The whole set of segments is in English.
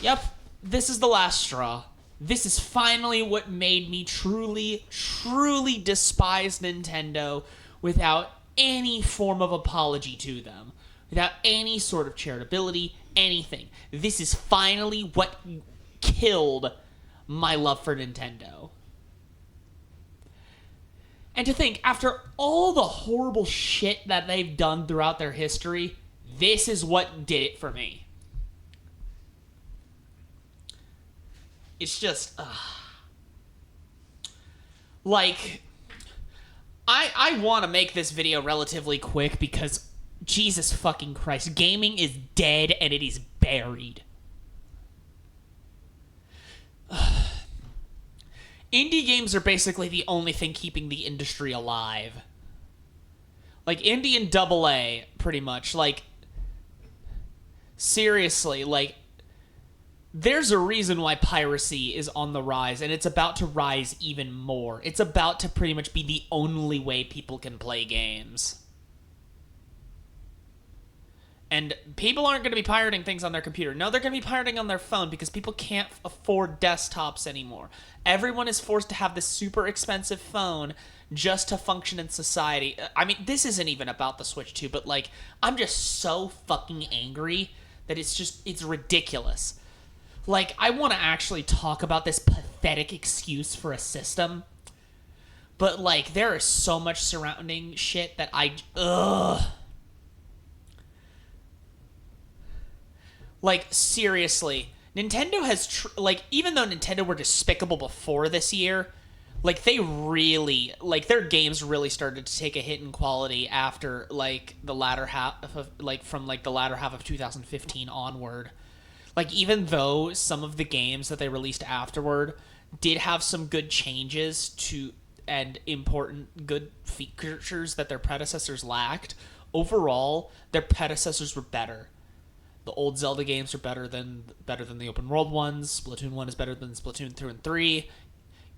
Yep, this is the last straw. This is finally what made me truly, truly despise Nintendo without any form of apology to them. Without any sort of charitability, anything. This is finally what killed my love for Nintendo. And to think, after all the horrible shit that they've done throughout their history, this is what did it for me. It's just, like, I want to make this video relatively quick because, Jesus fucking Christ, gaming is dead and it is buried. Indie games are basically the only thing keeping the industry alive. Like, indie and AA, pretty much. Like, seriously, like, there's a reason why piracy is on the rise, and it's about to rise even more. It's about to pretty much be the only way people can play games. And people aren't going to be pirating things on their computer. No, they're going to be pirating on their phone because people can't afford desktops anymore. Everyone is forced to have this super expensive phone just to function in society. I mean, this isn't even about the Switch 2, but, like, I'm just so fucking angry that it's ridiculous. Like, I want to actually talk about this pathetic excuse for a system, but, like, there is so much surrounding shit that Like, seriously, Nintendo has, even though Nintendo were despicable before this year, like, they really, like, their games really started to take a hit in quality after, like, the latter half of, like, from, like, the latter half of 2015 onward. Like, even though some of the games that they released afterward did have some good changes to and important good features that their predecessors lacked, overall, their predecessors were better. The old Zelda games are better than the open world ones. Splatoon 1 is better than Splatoon 2 and 3.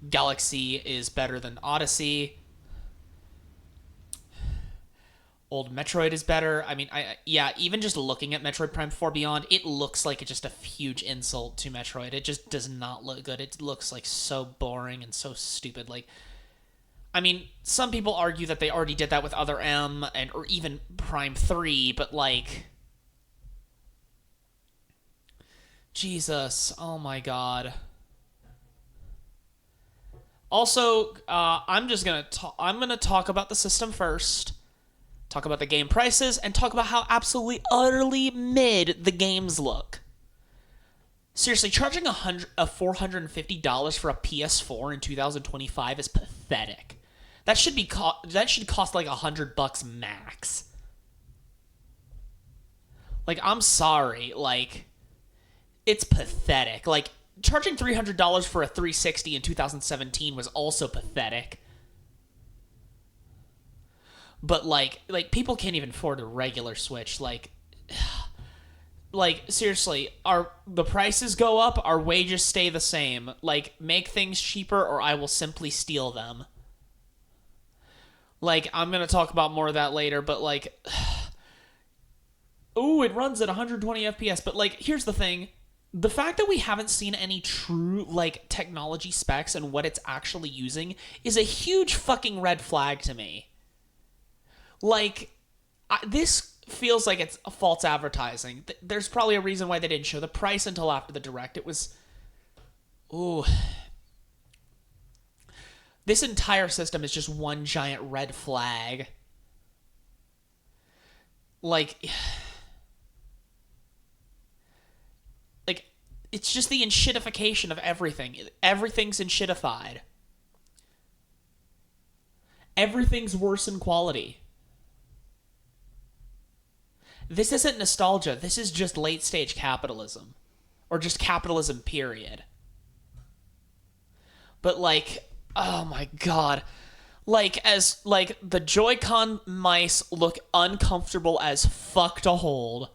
Galaxy is better than Odyssey. Old Metroid is better. I mean, even just looking at Metroid Prime 4 Beyond, it looks like just a huge insult to Metroid. It just does not look good. It looks like so boring and so stupid. Like, I mean, some people argue that they already did that with Other M or even Prime 3, but, like, Jesus, oh my god. Also, I'm gonna talk about the system first. Talk about the game prices, and talk about how absolutely, utterly mid the games look. Seriously, charging $450 for a PS4 in 2025 is pathetic. That should cost like $100 max. Like, I'm sorry, like, it's pathetic. Like, charging $300 for a 360 in 2017 was also pathetic. But, like people can't even afford a regular Switch. Like, seriously, the prices go up, our wages stay the same. Like, make things cheaper or I will simply steal them. Like, I'm going to talk about more of that later, but, like, ooh, it runs at 120 FPS. But, like, here's the thing. The fact that we haven't seen any true, like, technology specs and what it's actually using is a huge fucking red flag to me. Like, this feels like it's a false advertising. There's probably a reason why they didn't show the price until after the Direct. It was... Ooh. This entire system is just one giant red flag. Like... Like, it's just the enshittification of everything. Everything's enshittified. Everything's worse in quality. This isn't nostalgia. This is just late-stage capitalism. Or just capitalism, period. But, like, oh my god. Like, the Joy-Con mice look uncomfortable as fuck to hold.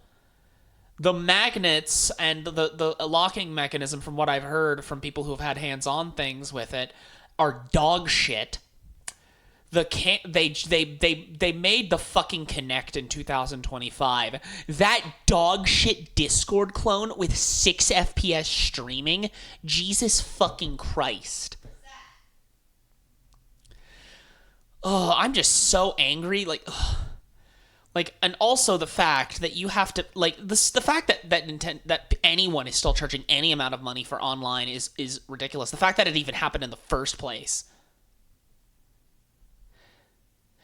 The magnets and the locking mechanism, from what I've heard from people who have had hands-on things with it, are dog shit. They made the fucking Kinect in 2025. That dog shit Discord clone with 6 FPS streaming. Jesus fucking Christ. Oh, I'm just so angry. Like, and also the fact that you have to like this, the fact that anyone is still charging any amount of money for online is ridiculous. The fact that it even happened in the first place.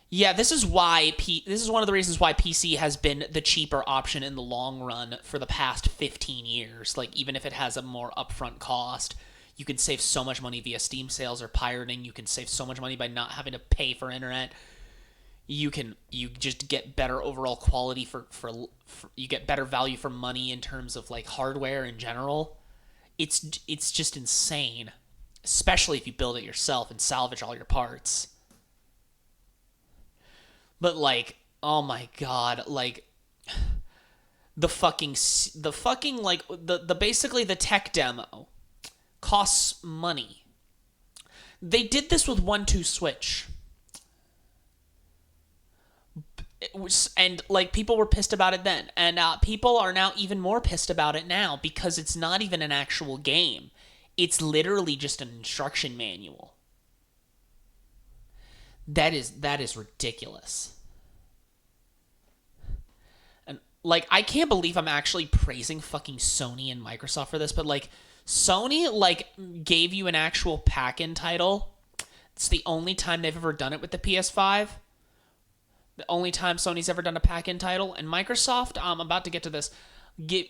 Yeah, this is one of the reasons why PC has been the cheaper option in the long run for the past 15 years. Like, even if it has a more upfront cost, you can save so much money via Steam sales or pirating. You can save so much money by not having to pay for internet. You just get better overall quality for you get better value for money in terms of like hardware in general. It's just insane, especially if you build it yourself and salvage all your parts. But like, oh my god, like the fucking like the basically the tech demo costs money. They did this with 1-2 Switch. And like people were pissed about it then, and people are now even more pissed about it now because it's not even an actual game. It's literally just an instruction manual. That is ridiculous. And like, I can't believe I'm actually praising fucking Sony and Microsoft for this, but like, Sony like gave you an actual pack-in title. It's the only time they've ever done it with the PS5. The only time Sony's ever done a pack-in title. And Microsoft, I'm about to get to this,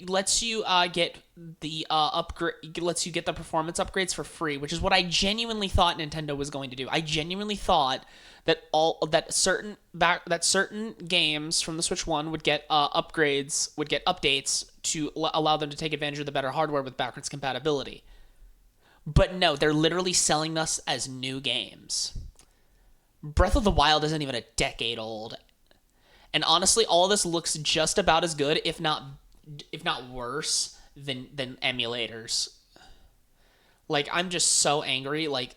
lets you get the upgrade, lets you get the performance upgrades for free, which is what I genuinely thought Nintendo was going to do. I genuinely thought that certain games from the Switch 1 would get upgrades, would get updates to allow them to take advantage of the better hardware with backwards compatibility. But no, they're literally selling us as new games. Breath of the Wild isn't even a decade old. And honestly, all this looks just about as good, if not worse, than emulators. Like, I'm just so angry. Like,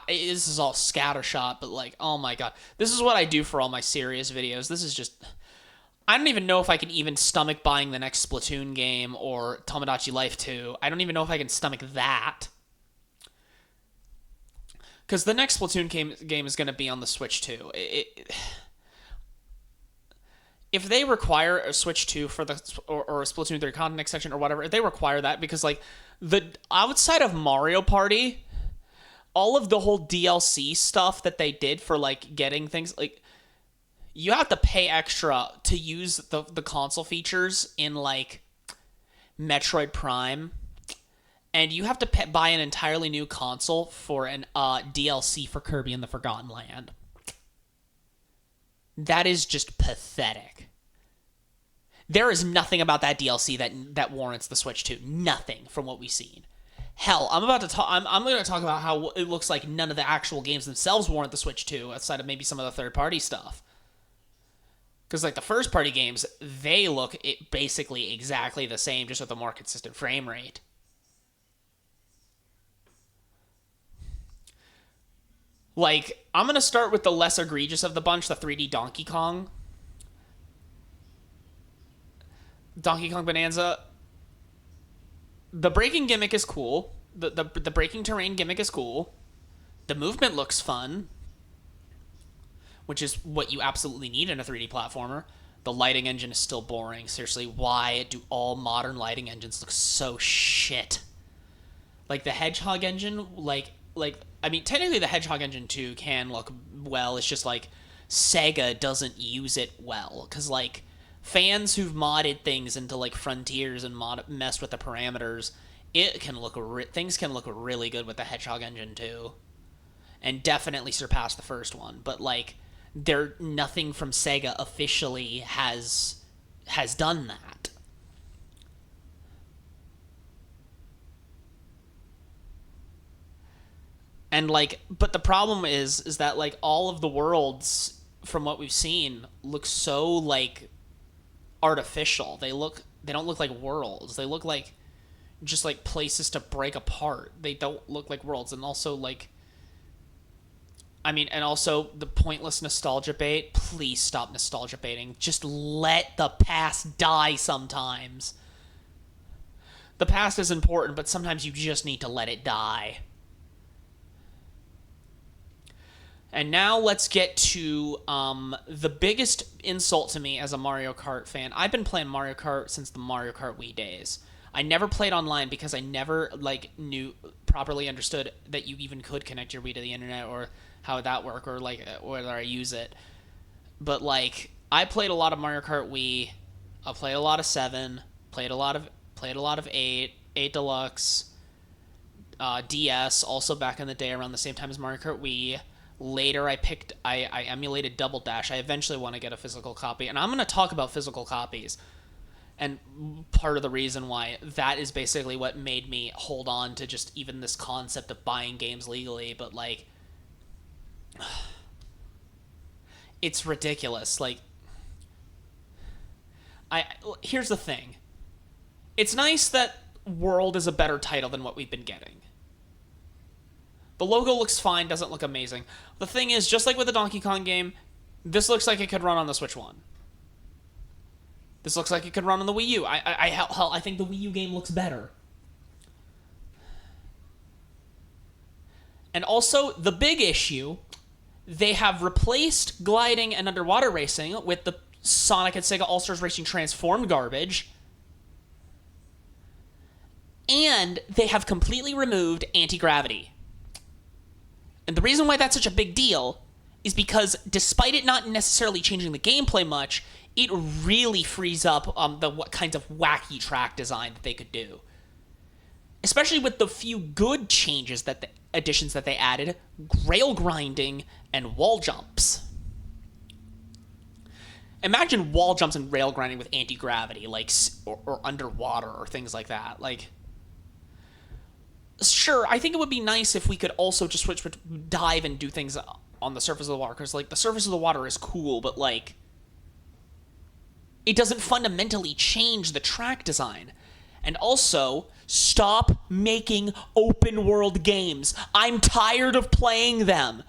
this is all scattershot, but like, oh my god. This is what I do for all my serious videos. This is just... I don't even know if I can even stomach buying the next Splatoon game or Tomodachi Life 2. I don't even know if I can stomach that. Because the next Splatoon game is going to be on the Switch 2. If they require a Switch 2 for or a Splatoon 3 content extension or whatever, if they require that, because like the outside of Mario Party, all of the whole DLC stuff that they did for like getting things, like you have to pay extra to use the console features in like Metroid Prime. And you have to buy an entirely new console for an DLC for Kirby and the Forgotten Land. That is just pathetic. There is nothing about that DLC that warrants the Switch 2. Nothing from what we've seen. Hell, I'm going to talk about how it looks like none of the actual games themselves warrant the Switch 2, outside of maybe some of the third-party stuff. Because like the first-party games, they look basically exactly the same, just with a more consistent frame rate. Like, I'm going to start with the less egregious of the bunch, the 3D Donkey Kong. Donkey Kong Bonanza. The braking gimmick is cool. The braking terrain gimmick is cool. The movement looks fun, which is what you absolutely need in a 3D platformer. The lighting engine is still boring. Seriously, why do all modern lighting engines look so shit? Like, the Hedgehog engine, I mean, technically the Hedgehog engine 2 can look well. It's just like Sega doesn't use it well, because like fans who've modded things into like Frontiers and messed with the parameters, things can look really good with the Hedgehog engine 2, and definitely surpass the first one. But like, nothing from Sega officially has done that. And like, but the problem is that like all of the worlds from what we've seen look so like artificial. They don't look like worlds. They look like just like places to break apart. They don't look like worlds. And also like, I mean, and also the pointless nostalgia bait. Please stop nostalgia baiting. Just let the past die sometimes. The past is important, but sometimes you just need to let it die. And now let's get to the biggest insult to me as a Mario Kart fan. I've been playing Mario Kart since the Mario Kart Wii days. I never played online because I never properly understood that you even could connect your Wii to the internet or how that work or whether I use it. But I played a lot of Mario Kart Wii. I played a lot of 7. Played a lot of 8 Deluxe, DS. Also back in the day around the same time as Mario Kart Wii. Later, I emulated Double Dash. I eventually want to get a physical copy, and I'm going to talk about physical copies. And part of the reason why that is basically what made me hold on to just even this concept of buying games legally. But it's ridiculous. Here's the thing. It's nice that World is a better title than what we've been getting. The logo looks fine, doesn't look amazing. The thing is, just like with the Donkey Kong game, this looks like it could run on the Switch 1. This looks like it could run on the Wii U. I think the Wii U game looks better. And also, the big issue, they have replaced gliding and underwater racing with the Sonic and Sega All-Stars Racing Transformed garbage. And they have completely removed anti-gravity. And the reason why that's such a big deal is because despite it not necessarily changing the gameplay much, it really frees up what kinds of wacky track design that they could do. Especially with the few good changes additions that they added, rail grinding and wall jumps. Imagine wall jumps and rail grinding with anti-gravity, or underwater or things like that. Sure, I think it would be nice if we could also just switch dive and do things on the surface of the water, because the surface of the water is cool, but it doesn't fundamentally change the track design. And also, stop making open world games. I'm tired of playing them.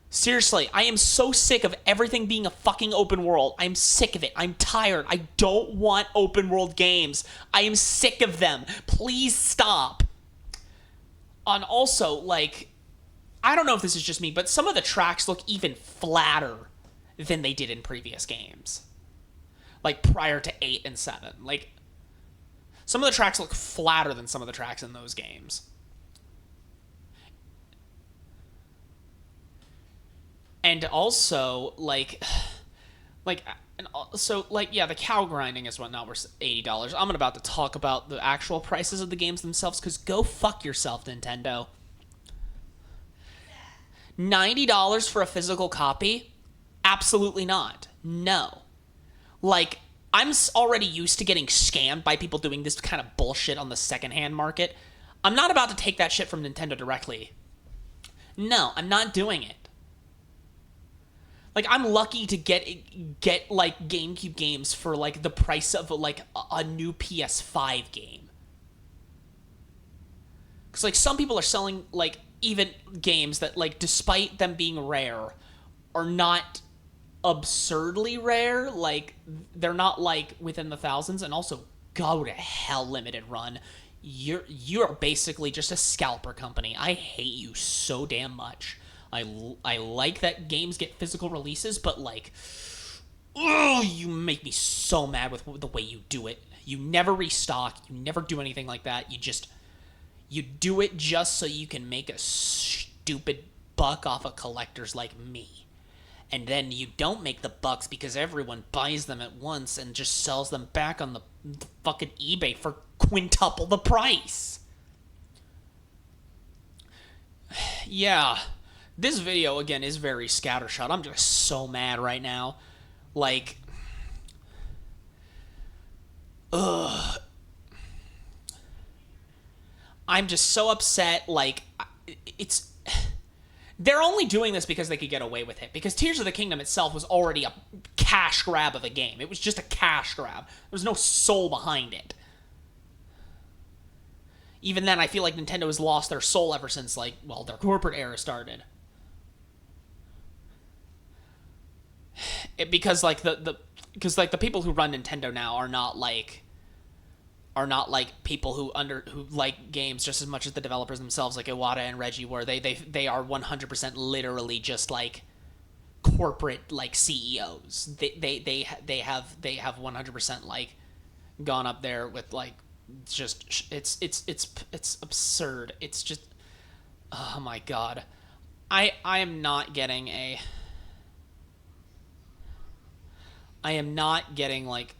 Seriously, I am so sick of everything being a fucking open world. I'm sick of it. I'm tired. I don't want open world games. I am sick of them. Please stop. And also, I don't know if this is just me, but some of the tracks look even flatter than they did in previous games. Prior to 8 and 7. Some of the tracks look flatter than some of the tracks in those games. And also, the cow grinding is not worth $80. I'm about to talk about the actual prices of the games themselves, because go fuck yourself, Nintendo. $90 for a physical copy? Absolutely not. No. I'm already used to getting scammed by people doing this kind of bullshit on the secondhand market. I'm not about to take that shit from Nintendo directly. No, I'm not doing it. I'm lucky to get GameCube games for the price of a new PS5 game. Cuz some people are selling even games that despite them being rare are not absurdly rare. They're not within the thousands. And also, go to hell, Limited Run. You're basically just a scalper company. I hate you so damn much. I like that games get physical releases, but you make me so mad with the way you do it. You never restock. You never do anything like that. You do it just so you can make a stupid buck off of collectors like me. And then you don't make the bucks because everyone buys them at once and just sells them back on the fucking eBay for quintuple the price. Yeah. This video, again, is very scattershot. I'm just so mad right now. Ugh. I'm just so upset. It's... They're only doing this because they could get away with it. Because Tears of the Kingdom itself was already a cash grab of a game. It was just a cash grab. There was no soul behind it. Even then, I feel like Nintendo has lost their soul ever since, their corporate era started. because like the people who run Nintendo now are not like people who like games just as much as the developers themselves, like Iwata and Reggie were. They are 100% literally just like corporate like CEOs. They have 100% like gone up there with like just it's absurd. It's just, oh my god. I am not getting a I am not getting like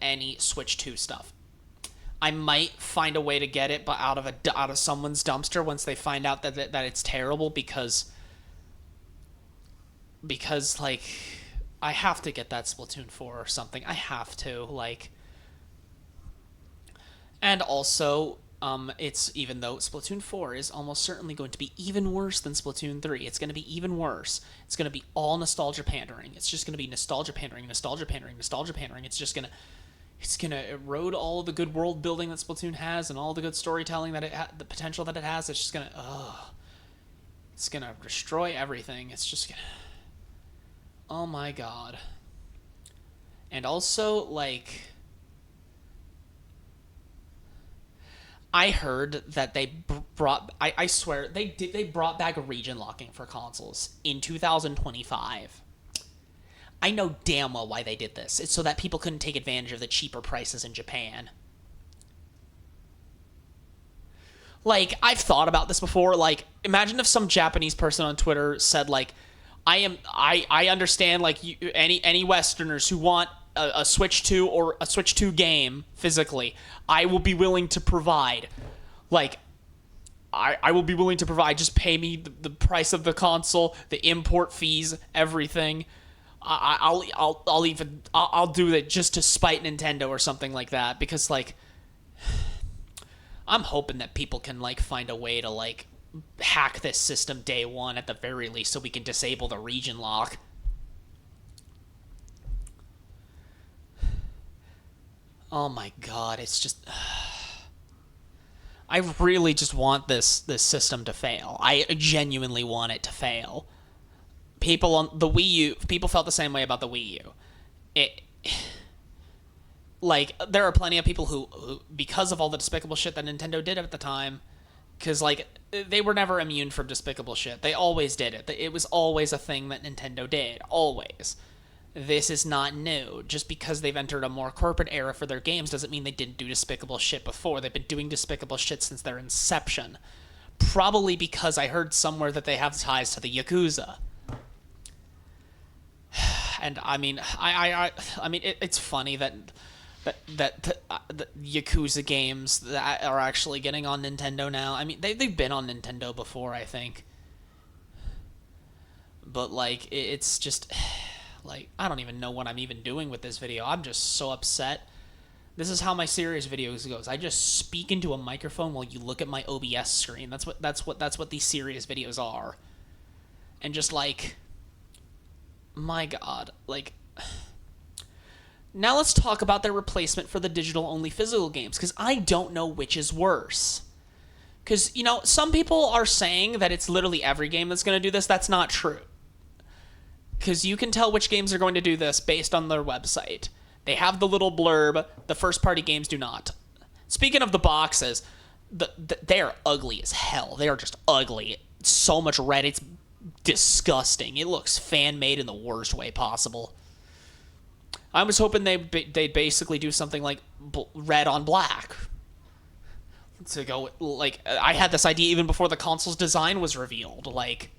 any Switch 2 stuff. I might find a way to get it, but out of someone's dumpster once they find out that it's terrible, because like I have to get that Splatoon 4 or something. I have to, like. And also, it's, even though Splatoon 4 is almost certainly going to be even worse than Splatoon 3, it's going to be even worse. It's going to be all nostalgia pandering. It's just going to be nostalgia pandering, nostalgia pandering, nostalgia pandering. It's gonna erode all the good world building that Splatoon has and all the good storytelling that the potential that it has. It's just gonna, it's gonna destroy everything. It's just gonna, oh my god. And also, like, I heard that they brought, I swear, they brought back region locking for consoles in 2025. I know damn well why they did this. It's so that people couldn't take advantage of the cheaper prices in Japan. Like, I've thought about this before. Like, imagine if some Japanese person on Twitter said, like, I understand, like, any Westerners who want a Switch 2 or a Switch 2 game physically, I will be willing to provide. Like, I will be willing to provide. Just pay me the price of the console, the import fees, everything. I'll do that just to spite Nintendo or something like that, because like I'm hoping that people can like find a way to like hack this system day one at the very least, so we can disable the region lock. Oh my god, it's just I really just want this system to fail. I genuinely want it to fail. People on the Wii U, people felt the same way about the Wii U. It, like, there are plenty of people who, because of all the despicable shit that Nintendo did at the time, because, like, they were never immune from despicable shit. They always did it. It was always a thing that Nintendo did. Always. This is not new. Just because they've entered a more corporate era for their games doesn't mean they didn't do despicable shit before. They've been doing despicable shit since their inception. Probably because I heard somewhere that they have ties to the Yakuza. And I mean, I mean, it's funny that the Yakuza games that are actually getting on Nintendo now. I mean, they've been on Nintendo before, I think. But like, it's just like, I don't even know what I'm even doing with this video. I'm just so upset. This is how my serious videos goes. I just speak into a microphone while you look at my OBS screen. That's what these serious videos are. And just like, my god, like, now let's talk about their replacement for the digital-only physical games, because I don't know which is worse. Because, you know, some people are saying that it's literally every game that's going to do this. That's not true. Because you can tell which games are going to do this based on their website. They have the little blurb. The first-party games do not. Speaking of the boxes, they are ugly as hell. They are just ugly. So much red, it's disgusting. It looks fan-made in the worst way possible. I was hoping they'd basically do something like red on black. To go, like, I had this idea even before the console's design was revealed. Like,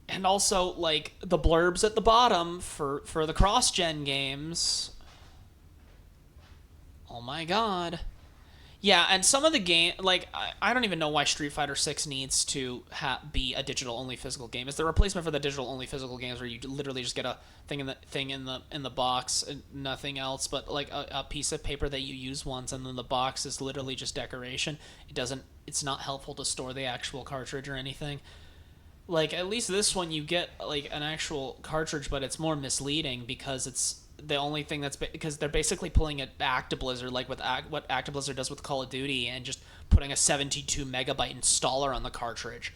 and also, like, the blurbs at the bottom for the cross-gen games. Oh my god. Yeah, and some of the game, like, I don't even know why Street Fighter 6 needs to be a digital-only physical game. It's the replacement for the digital-only physical games where you literally just get a thing in the box and nothing else but like a piece of paper that you use once, and then the box is literally just decoration. It's not helpful to store the actual cartridge or anything. Like, at least this one you get like an actual cartridge, but it's more misleading because the only thing that's because they're basically pulling it back to Blizzard, like what Blizzard does with Call of Duty, and just putting a 72 megabyte installer on the cartridge.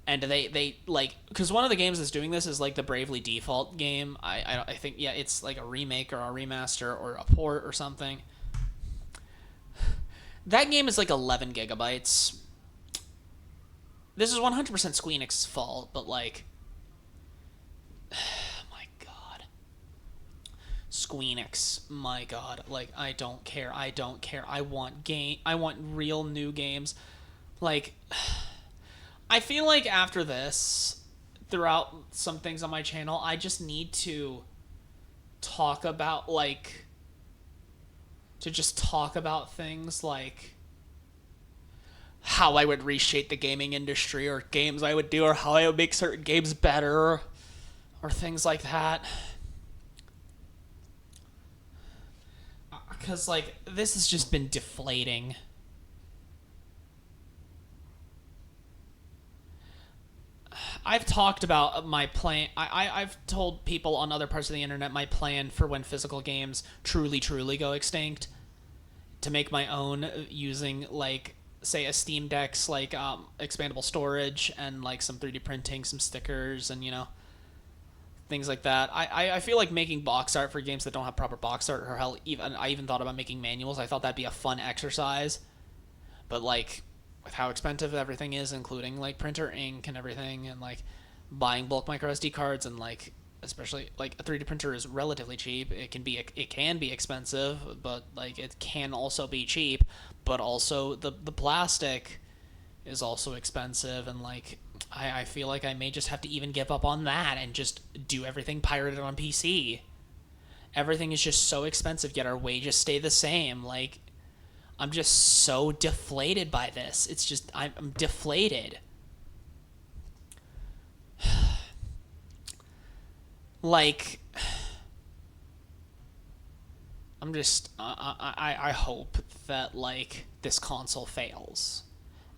And they like, because one of the games that's doing this is like the Bravely Default game. I think, yeah, it's like a remake or a remaster or a port or something. That game is like 11 gigabytes. This is 100% Square Enix's fault, but like, my god, Square Enix, my god, like, I don't care. I want real new games. Like, I feel like after this, throughout some things on my channel, I just need to talk about, like, things like how I would reshape the gaming industry, or games I would do, or how I would make certain games better, or things like that. Because, like, this has just been deflating. I've talked about my plan. I've told people on other parts of the internet my plan for when physical games truly go extinct, to make my own using, like, say, a Steam Deck's, like, expandable storage and, like, some 3D printing, some stickers, and, you know, things like that. I feel like making box art for games that don't have proper box art, or hell, I even thought about making manuals. I thought that'd be a fun exercise, but, like, with how expensive everything is, including, like, printer ink and everything, and, like, buying bulk micro SD cards, and, like, especially, like, a 3D printer is relatively cheap. It can be expensive, but, like, it can also be cheap. But also the plastic is also expensive, and, like, I feel like I may just have to even give up on that and just do everything pirated on PC. Everything is just so expensive, yet our wages stay the same. Like, I'm just so deflated by this. It's just, I'm deflated. Like, I'm just, I hope that, like, this console fails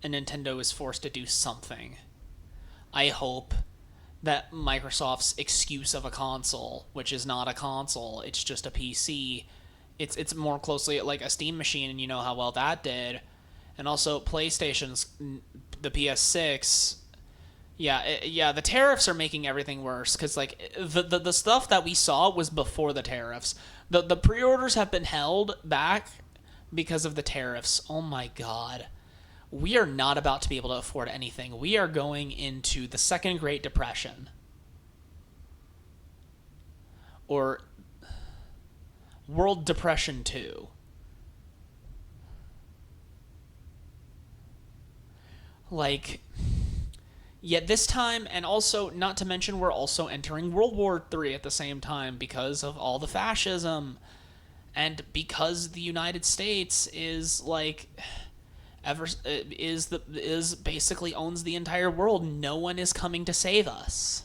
and Nintendo is forced to do something. I hope that Microsoft's excuse of a console, which is not a console, it's just a PC, it's more closely like a Steam machine, and you know how well that did. And also PlayStation's, the PS6, yeah, the tariffs are making everything worse, because, like, the stuff that we saw was before the tariffs. The pre-orders have been held back because of the tariffs. Oh my god. We are not about to be able to afford anything. We are going into the Second Great Depression. Or World Depression 2. Like, yet this time, and also, not to mention, we're also entering World War III at the same time because of all the fascism, and because the United States is, like, is basically owns the entire world. No one is coming to save us.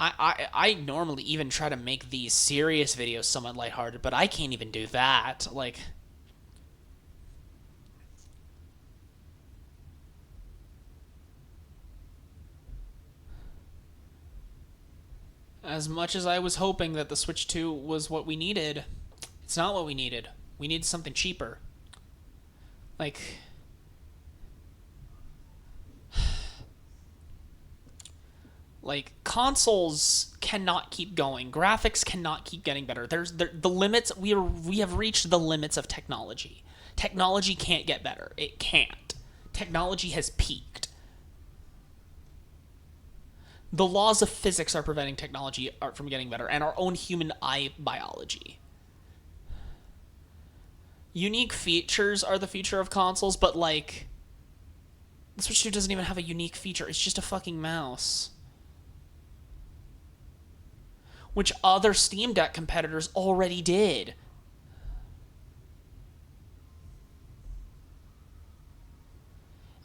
I normally even try to make these serious videos somewhat lighthearted, but I can't even do that. Like, as much as I was hoping that the Switch 2 was what we needed, it's not what we needed. We need something cheaper. Like, consoles cannot keep going. Graphics cannot keep getting better. The limits. We have reached the limits of technology. Technology can't get better. It can't. Technology has peaked. The laws of physics are preventing technology from getting better, and our own human eye biology. Unique features are the future of consoles, but, like, the Switch 2 doesn't even have a unique feature. It's just a fucking mouse. Which other Steam Deck competitors already did.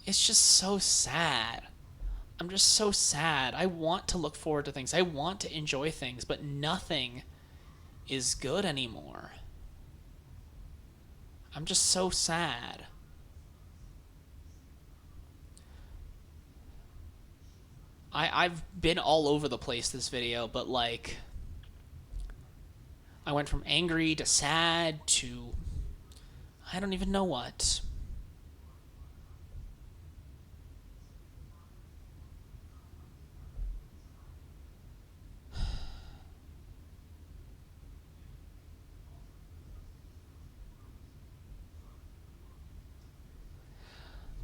It's just so sad. I'm just so sad. I want to look forward to things. I want to enjoy things, but nothing is good anymore. I'm just so sad. I've been all over the place this video, but like I went from angry to sad to I don't even know what.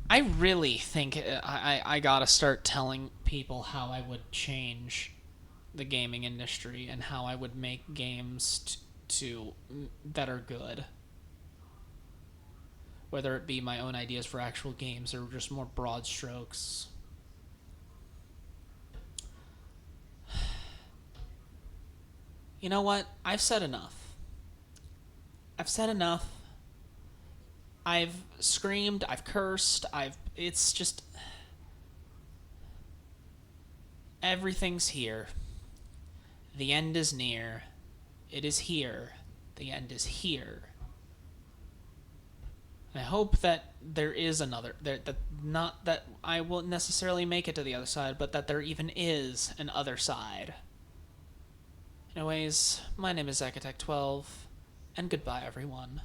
I really think I gotta start telling people how I would change the gaming industry and how I would make games to that are good. Whether it be my own ideas for actual games or just more broad strokes. You know what? I've said enough. I've said enough. I've screamed, I've cursed, it's just everything's here. The end is near. It is here. The end is here. I hope that there is another that not that I won't necessarily make it to the other side, but that there even is an other side. Anyways, my name is Zacatech12, and goodbye everyone.